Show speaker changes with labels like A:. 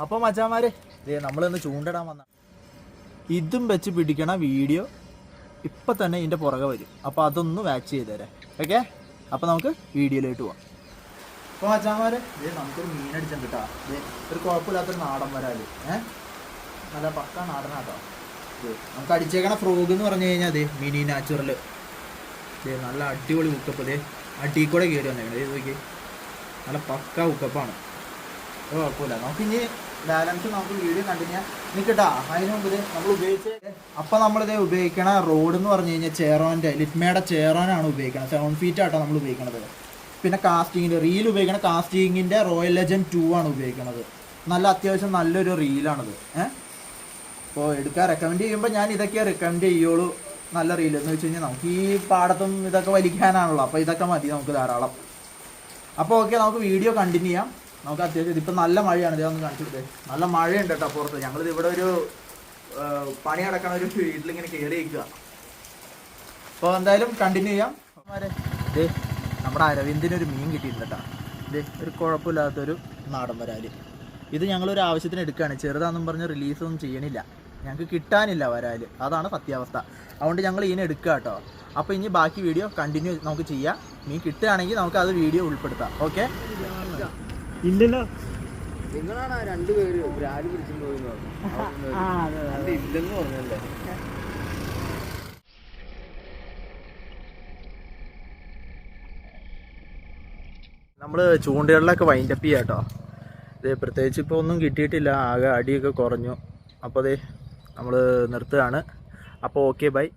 A: അപ്പോൾ മച്ചാമാരെ നമ്മളിന്ന് ചൂണ്ടിടാൻ വന്ന ഇതും വെച്ച് പിടിക്കണ വീഡിയോ ഇപ്പം തന്നെ ഇതിൻ്റെ പുറകെ വരും. അപ്പോൾ അതൊന്ന് വാച്ച് ചെയ്ത് തരാം. ഓക്കെ, അപ്പോൾ നമുക്ക് വീഡിയോയിലോട്ട് പോവാം. അപ്പോൾ മച്ചാമാരെ നമുക്കൊരു മീനടിച്ചാൽ കിട്ടാ. ഒരു കുഴപ്പമില്ലാത്തൊരു നാടൻ വരാല്, നല്ല പക്ക നാടനാട്ടോ. നമുക്ക് അടിച്ചേക്കണ ഫ്രോഗ് എന്ന് പറഞ്ഞു കഴിഞ്ഞാൽ മിനി നാച്ചുറൽ നല്ല അടിപൊളി ഉക്കപ്പ്. അടി കൂടെ കയറി വന്നേക്കണേ നോക്കി, നല്ല പക്ക ഉക്കപ്പാണ്. കുഴപ്പമില്ല. നമുക്കിനി ബാലൻസ് നമുക്ക് വീഡിയോ കണ്ടിന്യൂ നിൽക്കട്ടാ. അതിന് മുമ്പ് നമ്മൾ ഉപയോഗിച്ച് അപ്പം നമ്മളിത് ഉപയോഗിക്കണ റോഡ് എന്ന് പറഞ്ഞു കഴിഞ്ഞാൽ ചേറോൻ്റെ ലിറ്റ്മയുടെ ചേറോനാണ് ഉപയോഗിക്കുന്നത്. 7 feet ആട്ടോ നമ്മൾ ഉപയോഗിക്കണത്. പിന്നെ കാസ്റ്റിങ്ങിൻ്റെ റീൽ ഉപയോഗിക്കണ കാസ്റ്റിങ്ങിൻ്റെ റോയൽ ലെജൻഡ് 2 ആണ് ഉപയോഗിക്കുന്നത്. നല്ല അത്യാവശ്യം നല്ലൊരു റീലാണത്. അപ്പോൾ എടുക്കാൻ റെക്കമെൻഡ് ചെയ്യുമ്പോൾ ഞാൻ ഇതൊക്കെ റെക്കമെൻഡ് ചെയ്യുള്ളൂ. നല്ല റീൽ എന്ന് വെച്ച് കഴിഞ്ഞാൽ നമുക്ക് ഈ പാടത്തും ഇതൊക്കെ വലിക്കാനാണല്ലോ, അപ്പോൾ ഇതൊക്കെ മതി നമുക്ക് ധാരാളം. അപ്പോൾ ഓക്കെ, നമുക്ക് വീഡിയോ കണ്ടിന്യൂ ചെയ്യാം. നമുക്ക് അത്യാവശ്യം ഇതിപ്പോൾ നല്ല മഴയാണ്. ഇതൊന്ന് കാണിച്ചിട്ട് നല്ല മഴയുണ്ട് കേട്ടോ പുറത്ത്. ഞങ്ങളിത് ഇവിടെ ഒരു പണി നടക്കണ ഒരു വീട്ടിലിങ്ങനെ കയറി ഇരിക്കുക. അപ്പോൾ എന്തായാലും കണ്ടിന്യൂ ചെയ്യാം. നമ്മുടെ അരവിന്ദിനൊരു മീൻ കിട്ടിയിട്ടുണ്ട് കേട്ടോ. ഒരു കുഴപ്പമില്ലാത്തൊരു നാടൻ വരാല്. ഇത് ഞങ്ങളൊരു ആവശ്യത്തിന് എടുക്കുകയാണ്. ചെറുതാണെന്നും പറഞ്ഞ് റിലീസൊന്നും ചെയ്യണില്ല, ഞങ്ങൾക്ക് കിട്ടാനില്ല വരാല്. അതാണ് സത്യാവസ്ഥ. അതുകൊണ്ട് ഞങ്ങൾ ഇതിനെ എടുക്കുക കേട്ടോ. അപ്പോൾ ഇനി ബാക്കി വീഡിയോ കണ്ടിന്യൂ നമുക്ക് ചെയ്യാം. മീൻ കിട്ടുകയാണെങ്കിൽ നമുക്ക് അത് വീഡിയോ ഉൾപ്പെടുത്താം. ഓക്കെ.
B: ഇല്ലല്ലോ,
C: നിങ്ങളാണ് 2 പേര് ബ്രാഡ് പിടിച്ചിട്ട് പോയിന്ന് പറഞ്ഞു. ഇല്ലെന്ന് പറഞ്ഞല്ലേ.
A: നമ്മൾ ചൂണ്ടകളിലൊക്കെ വൈൻഡപ്പ് ചെയ്യാം കേട്ടോ. പ്രത്യേകിച്ച് ഇപ്പോൾ ഒന്നും കിട്ടിയിട്ടില്ല, ആകെ അടിയൊക്കെ കുറഞ്ഞു. അപ്പോൾ നമ്മൾ നിർത്തുകയാണ്. അപ്പോൾ ഓക്കെ, ബൈ.